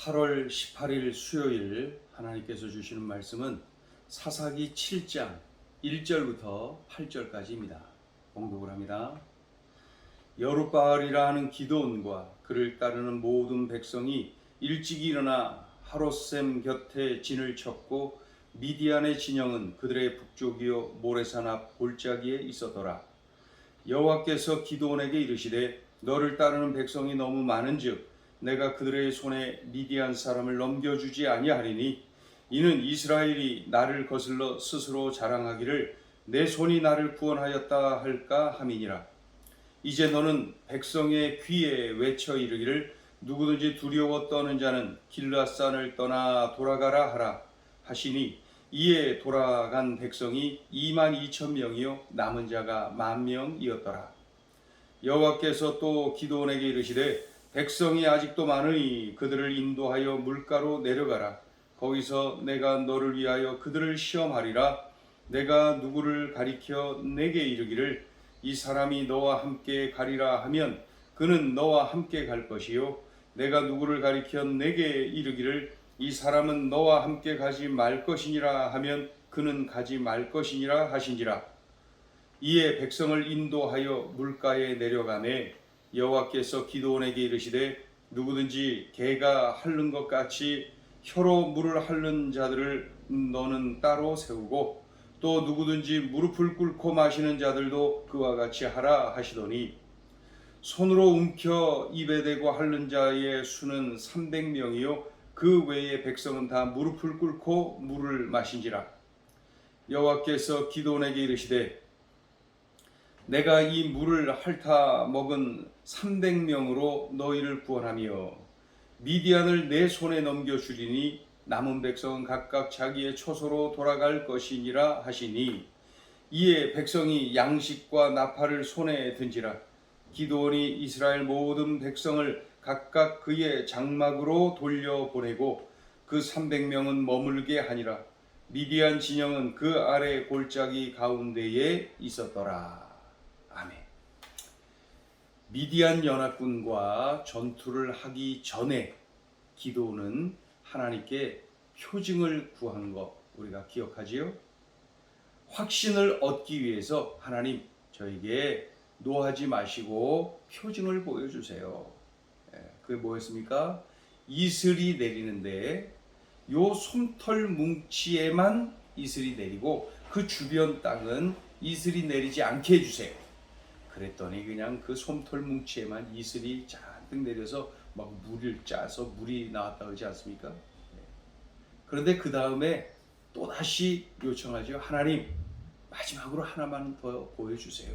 8월 18일 수요일 하나님께서 주시는 말씀은 사사기 7장 1절부터 8절까지입니다. 봉독을 합니다. 여룻바알이라 하는 기드온과 그를 따르는 모든 백성이 일찍 일어나 하롯셈 곁에 진을 쳤고 미디안의 진영은 그들의 북쪽이요 모레산 앞 골짜기에 있었더라. 여호와께서 기드온에게 이르시되 너를 따르는 백성이 너무 많은즉 내가 그들의 손에 미디안 사람을 넘겨주지 아니하리니 이는 이스라엘이 나를 거슬러 스스로 자랑하기를 내 손이 나를 구원하였다 할까 함이니라. 이제 너는 백성의 귀에 외쳐 이르기를 누구든지 두려워 떠는 자는 길앗산을 떠나 돌아가라 하라 하시니 이에 돌아간 백성이 22,000명이요 남은 자가 10,000명이었더라. 여호와께서 또 기드온에게 이르시되 백성이 아직도 많으니 그들을 인도하여 물가로 내려가라. 거기서 내가 너를 위하여 그들을 시험하리라. 내가 누구를 가리켜 내게 이르기를 이 사람이 너와 함께 가리라 하면 그는 너와 함께 갈 것이요 내가 누구를 가리켜 내게 이르기를 이 사람은 너와 함께 가지 말 것이니라 하면 그는 가지 말 것이니라 하신지라. 이에 백성을 인도하여 물가에 내려가매 여호와께서 기드온에게 이르시되 누구든지 개가 핥는 것 같이 혀로 물을 핥는 자들을 너는 따로 세우고 또 누구든지 무릎을 꿇고 마시는 자들도 그와 같이 하라 하시더니 손으로 움켜 입에 대고 핥는 자의 수는 300명이요 그 외의 백성은 다 무릎을 꿇고 물을 마신지라. 여호와께서 기드온에게 이르시되 내가 이 물을 핥아 먹은 300명으로 너희를 구원하며 미디안을 내 손에 넘겨주리니 남은 백성은 각각 자기의 처소로 돌아갈 것이니라 하시니 이에 백성이 양식과 나팔을 손에 든지라. 기드온이 이스라엘 모든 백성을 각각 그의 장막으로 돌려보내고 그 300명은 머물게 하니라. 미디안 진영은 그 아래 골짜기 가운데에 있었더라. 아멘. 미디안 연합군과 전투를 하기 전에 기드온은 하나님께 표징을 구한 것 우리가 기억하지요? 확신을 얻기 위해서 하나님 저에게 노하지 마시고 표징을 보여주세요. 그게 뭐였습니까? 이슬이 내리는데 요 솜털 뭉치에만 이슬이 내리고 그 주변 땅은 이슬이 내리지 않게 해주세요. 그랬더니 그냥 그 솜털 뭉치에만 이슬이 잔뜩 내려서 막 물을 짜서 물이 나왔다 그러지 않습니까? 그런데 그 다음에 또 다시 요청하죠. 하나님 마지막으로 하나만 더 보여주세요.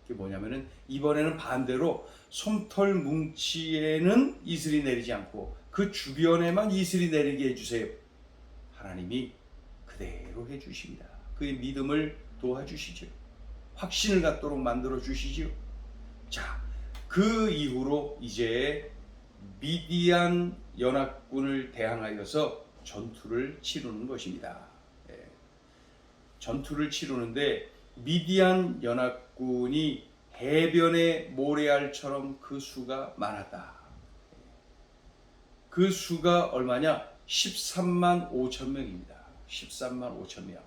그게 뭐냐면은 이번에는 반대로 솜털 뭉치에는 이슬이 내리지 않고 그 주변에만 이슬이 내리게 해주세요. 하나님이 그대로 해주십니다. 그의 믿음을 도와주시죠. 확신을 갖도록 만들어 주시죠. 자, 그 이후로 이제 미디안 연합군을 대항하여서 전투를 치르는 것입니다. 전투를 치르는데 미디안 연합군이 해변의 모래알처럼 그 수가 많았다. 그 수가 얼마냐? 13만 5천 명입니다. 13만 5천 명.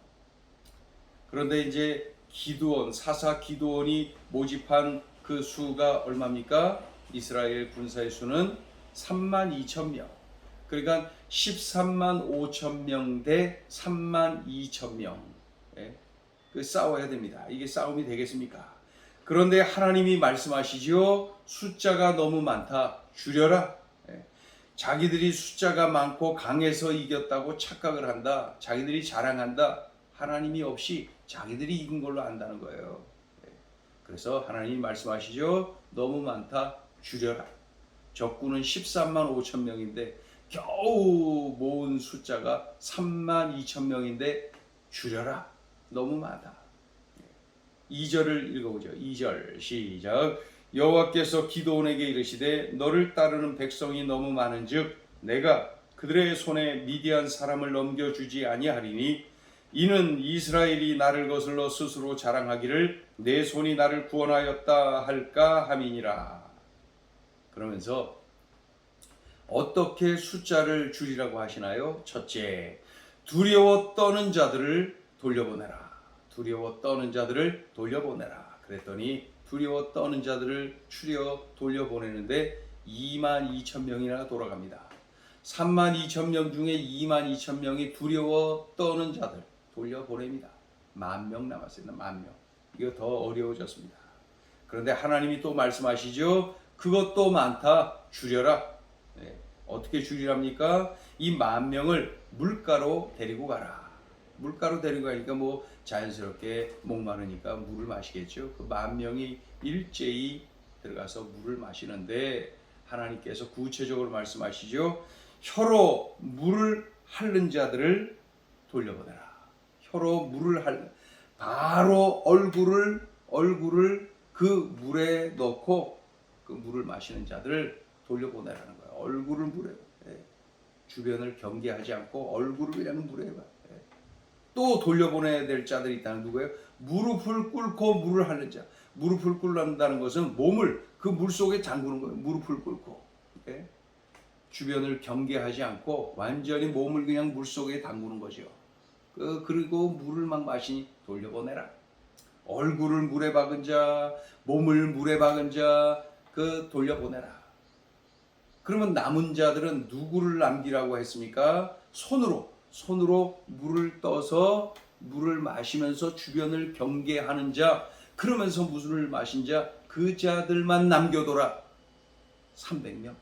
그런데 이제 기드온, 사사 기드온이 모집한 그 수가 얼마입니까? 이스라엘 군사의 수는 3만 2천 명. 그러니까 13만 5천 명 대 3만 2천 명. 그 싸워야 됩니다. 이게 싸움이 되겠습니까? 그런데 하나님이 말씀하시죠. 숫자가 너무 많다. 줄여라. 자기들이 숫자가 많고 강해서 이겼다고 착각을 한다. 자기들이 자랑한다. 하나님이 없이 자기들이 이긴 걸로 안다는 거예요. 그래서 하나님이 말씀하시죠. 너무 많다. 줄여라. 적군은 13만 5천 명인데 겨우 모은 숫자가 3만 2천 명인데 줄여라. 너무 많다. 2절을 읽어보죠. 2절 시작. 여호와께서 기드온에게 이르시되 너를 따르는 백성이 너무 많은즉 내가 그들의 손에 미디안 사람을 넘겨주지 아니하리니 이는 이스라엘이 나를 거슬러 스스로 자랑하기를 내 손이 나를 구원하였다 할까 함이니라. 그러면서 어떻게 숫자를 줄이라고 하시나요? 첫째, 두려워 떠는 자들을 돌려보내라. 두려워 떠는 자들을 돌려보내라. 그랬더니 두려워 떠는 자들을 추려 돌려보내는데 22,000명이나 돌아갑니다. 32,000명 중에 22,000명이 두려워 떠는 자들 돌려보냅니다. 10,000명 남았습니다. 10,000명. 이거 더 어려워졌습니다. 그런데 하나님이 또 말씀하시죠. 그것도 많다. 줄여라. 네. 어떻게 줄이랍니까? 이 10,000명을 물가로 데리고 가라. 물가로 데리고 가니까 뭐 자연스럽게 목마르니까 물을 마시겠죠. 그 10,000명이 일제히 들어가서 물을 마시는데 하나님께서 구체적으로 말씀하시죠. 혀로 물을 핥는 자들을 돌려보내라. 혀로 물을 핥는 바로 얼굴을 그 물에 넣고 그 물을 마시는 자들을 돌려보내라는 거예요. 얼굴을 물에 주변을 경계하지 않고 얼굴을 그냥 물에 또 돌려보내야 될 자들이 있다는 누구예요? 무릎을 꿇고 물을 핥는 자. 무릎을 꿇는다는 것은 몸을 그 물 속에 잠그는 거예요. 무릎을 꿇고 주변을 경계하지 않고 완전히 몸을 그냥 물 속에 담그는 거죠. 그리고 물을 막 마시니 돌려보내라. 얼굴을 물에 박은 자, 몸을 물에 박은 자, 돌려보내라. 그러면 남은 자들은 누구를 남기라고 했습니까? 손으로 물을 떠서 물을 마시면서 주변을 경계하는 자, 그러면서 물을 마신 자, 그 자들만 남겨둬라. 300명.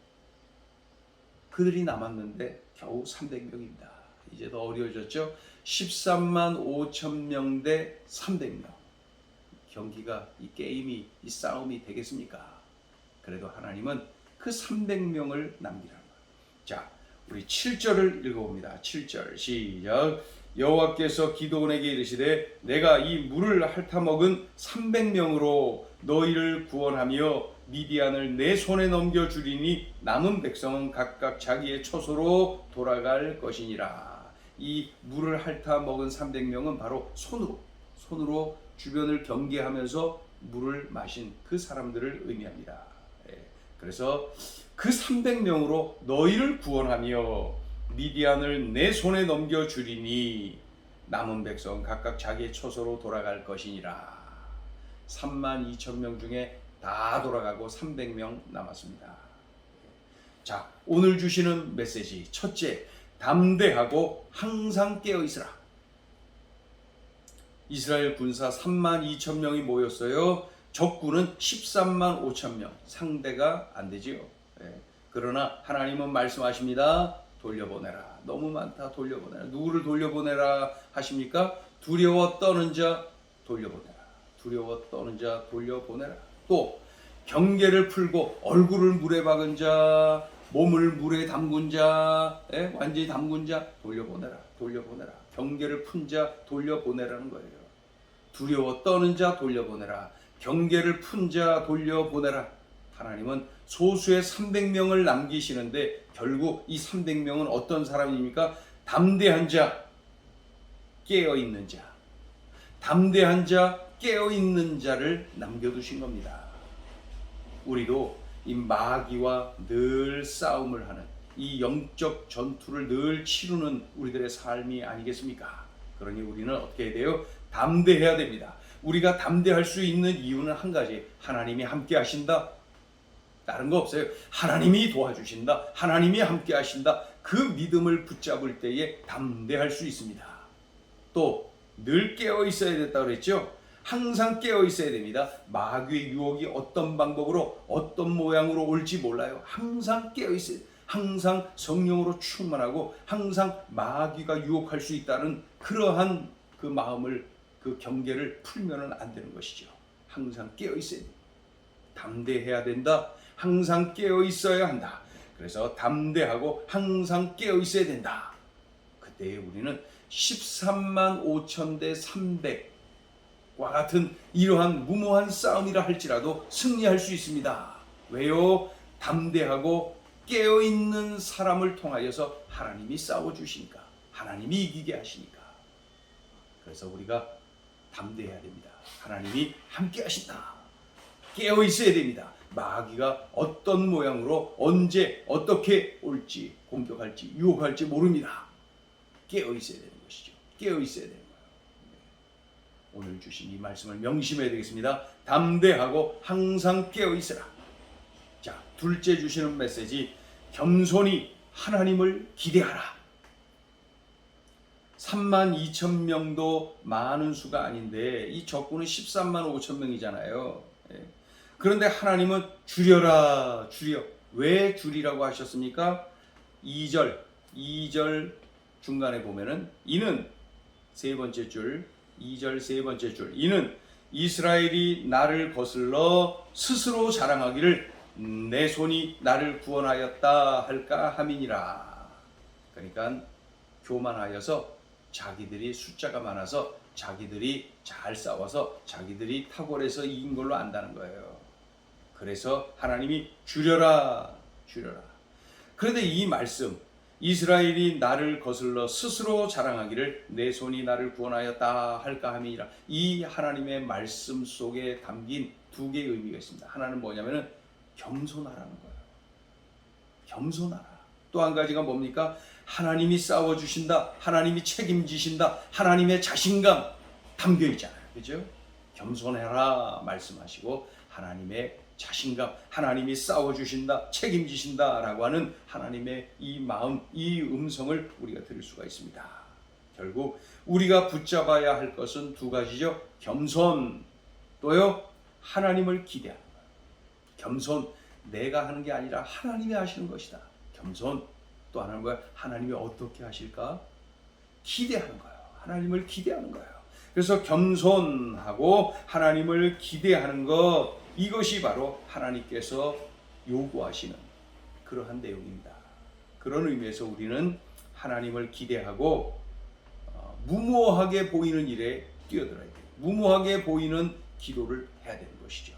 그들이 남았는데 겨우 300명입니다. 이제 더 어려워졌죠. 135,000명 대 300명. 경기가 이 게임이 이 싸움이 되겠습니까? 그래도 하나님은 그 300명을 남기라는 거예요. 자, 우리 7절을 읽어봅니다. 7절 시작. 여호와께서 기드온에게 이르시되 내가 이 물을 핥아먹은 300명으로 너희를 구원하며 미디안을 내 손에 넘겨주리니 남은 백성은 각각 자기의 처소로 돌아갈 것이니라. 이 물을 핥아먹은 300명은 바로 손으로 주변을 경계하면서 물을 마신 그 사람들을 의미합니다. 그래서 그 300명으로 너희를 구원하며 미디안을 내 손에 넘겨주리니 남은 백성 각각 자기의 처소로 돌아갈 것이니라. 32,000명 중에 다 돌아가고 300명 남았습니다. 자, 오늘 주시는 메시지 첫째, 담대하고 항상 깨어있으라. 이스라엘 군사 32,000명이 모였어요. 적군은 135,000명. 상대가 안 되지요. 그러나 하나님은 말씀하십니다. 돌려보내라. 너무 많다. 돌려보내라. 누구를 돌려보내라 하십니까? 두려워 떠는 자 돌려보내라. 두려워 떠는 자 돌려보내라. 또 경계를 풀고 얼굴을 물에 박은 자, 몸을 물에 담근 자, 완전히 담근 자 돌려보내라. 경계를 푼 자 돌려보내라는 거예요. 두려워 떠는 자 돌려보내라. 경계를 푼 자 돌려보내라. 하나님은 소수의 300명을 남기시는데 결국 이 300명은 어떤 사람입니까? 담대한 자, 깨어있는 자. 담대한 자, 깨어있는 자를 남겨두신 겁니다. 우리도 이 마귀와 늘 싸움을 하는 이 영적 전투를 늘 치르는 우리들의 삶이 아니겠습니까? 그러니 우리는 어떻게 해야 돼요? 담대해야 됩니다. 우리가 담대할 수 있는 이유는 한 가지, 하나님이 함께 하신다. 다른 거 없어요. 하나님이 도와주신다. 하나님이 함께 하신다. 그 믿음을 붙잡을 때에 담대할 수 있습니다. 또 늘 깨어 있어야 됐다고 그랬죠. 항상 깨어 있어야 됩니다. 마귀의 유혹이 어떤 방법으로 어떤 모양으로 올지 몰라요. 항상 깨어 있어야 돼요. 항상 성령으로 충만하고 항상 마귀가 유혹할 수 있다는 그러한 그 마음을, 그 경계를 풀면은 안 되는 것이죠. 항상 깨어 있어야 돼요. 담대해야 된다. 항상 깨어 있어야 한다. 그래서 담대하고 항상 깨어 있어야 된다. 그때 우리는 135,000 대 300과 같은 이러한 무모한 싸움이라 할지라도 승리할 수 있습니다. 왜요? 담대하고 깨어있는 사람을 통하여서 하나님이 싸워주시니까, 하나님이 이기게 하시니까. 그래서 우리가 담대해야 됩니다. 하나님이 함께 하신다. 깨어 있어야 됩니다. 마귀가 어떤 모양으로 언제 어떻게 올지 공격할지 유혹할지 모릅니다. 깨어 있어야 되는 것이죠. 깨어 있어야 되는 거예요. 오늘 주신 이 말씀을 명심해야 되겠습니다. 담대하고 항상 깨어 있으라. 자, 둘째 주시는 메시지, 겸손히 하나님을 기대하라. 32,000명도 많은 수가 아닌데 이 적군은 135,000명이잖아요. 그런데 하나님은 줄여라, 줄여. 왜 줄이라고 하셨습니까? 2절 중간에 보면은 이는 세 번째 줄, 2절 세 번째 줄, 이는 이스라엘이 나를 거슬러 스스로 자랑하기를 내 손이 나를 구원하였다 할까 함이니라. 그러니까 교만하여서 자기들이 숫자가 많아서 자기들이 잘 싸워서 자기들이 탁월해서 이긴 걸로 안다는 거예요. 그래서 하나님이 줄여라, 줄여라. 그런데 이 말씀, 이스라엘이 나를 거슬러 스스로 자랑하기를 내 손이 나를 구원하였다 할까 함이니라. 이 하나님의 말씀 속에 담긴 두 개의 의미가 있습니다. 하나는 뭐냐면은 겸손하라는 거예요. 겸손하라. 또 한 가지가 뭡니까? 하나님이 싸워주신다, 하나님이 책임지신다, 하나님의 자신감 담겨 있잖아요. 그죠? 겸손해라 말씀하시고 하나님의 자신감, 하나님이 싸워주신다, 책임지신다 라고 하는 하나님의 이 마음, 이 음성을 우리가 들을 수가 있습니다. 결국 우리가 붙잡아야 할 것은 두 가지죠. 겸손, 또요 하나님을 기대하는 거예요. 겸손, 내가 하는 게 아니라 하나님이 하시는 것이다. 겸손, 또 하나는 뭐야? 하나님이 어떻게 하실까? 기대하는 거예요. 하나님을 기대하는 거예요. 그래서 겸손하고 하나님을 기대하는 것, 이것이 바로 하나님께서 요구하시는 그러한 내용입니다. 그런 의미에서 우리는 하나님을 기대하고 무모하게 보이는 일에 뛰어들어야 돼요. 무모하게 보이는 기도를 해야 되는 것이죠.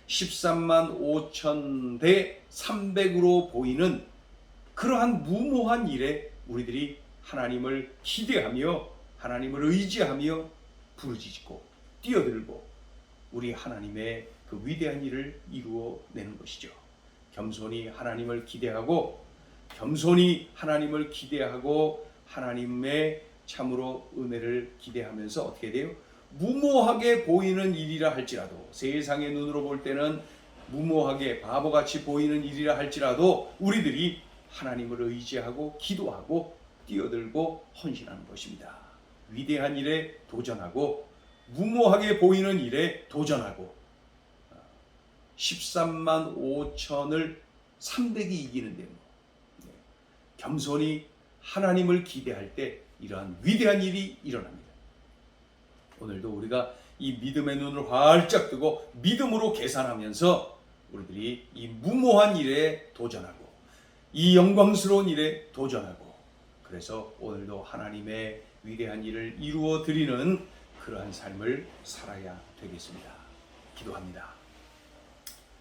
13만 5천 대 300으로 보이는 그러한 무모한 일에 우리들이 하나님을 기대하며 하나님을 의지하며 부르짖고 뛰어들고 우리 하나님의 그 위대한 일을 이루어내는 것이죠. 겸손히 하나님을 기대하고 겸손히 하나님을 기대하고 하나님의 참으로 은혜를 기대하면서 어떻게 돼요? 무모하게 보이는 일이라 할지라도, 세상의 눈으로 볼 때는 무모하게 바보같이 보이는 일이라 할지라도 우리들이 하나님을 의지하고 기도하고 뛰어들고 헌신하는 것입니다. 위대한 일에 도전하고 무모하게 보이는 일에 도전하고 13만 5천을 300이 이기는데 겸손히 하나님을 기대할 때 이러한 위대한 일이 일어납니다. 오늘도 우리가 이 믿음의 눈을 활짝 뜨고 믿음으로 계산하면서 우리들이 이 무모한 일에 도전하고 이 영광스러운 일에 도전하고 그래서 오늘도 하나님의 위대한 일을 이루어 드리는 그러한 삶을 살아야 되겠습니다. 기도합니다.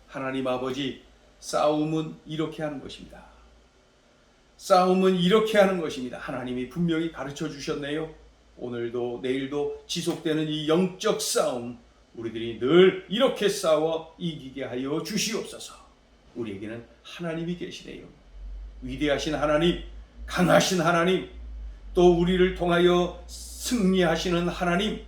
하나님 아버지, 싸움은 이렇게 하는 것입니다. 싸움은 이렇게 하는 것입니다. 하나님이 분명히 가르쳐 주셨네요. 오늘도 내일도 지속되는 이 영적 싸움, 우리들이 늘 이렇게 싸워 이기게 하여 주시옵소서. 우리에게는 하나님이 계시네요. 위대하신 하나님, 강하신 하나님, 또 우리를 통하여 승리하시는 하나님,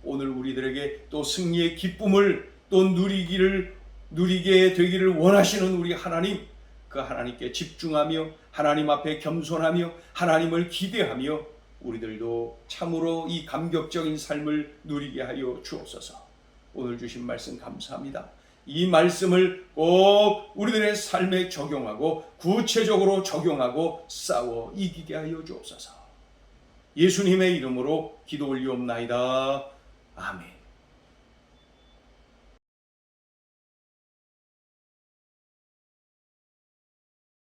오늘 우리들에게 또 승리의 기쁨을 또 누리게 되기를 원하시는 우리 하나님, 그 하나님께 집중하며 하나님 앞에 겸손하며 하나님을 기대하며 우리들도 참으로 이 감격적인 삶을 누리게 하여 주옵소서. 오늘 주신 말씀 감사합니다. 이 말씀을 꼭 우리들의 삶에 적용하고 구체적으로 적용하고 싸워 이기게 하여 주옵소서. 예수님의 이름으로 기도 올리옵나이다. 아멘.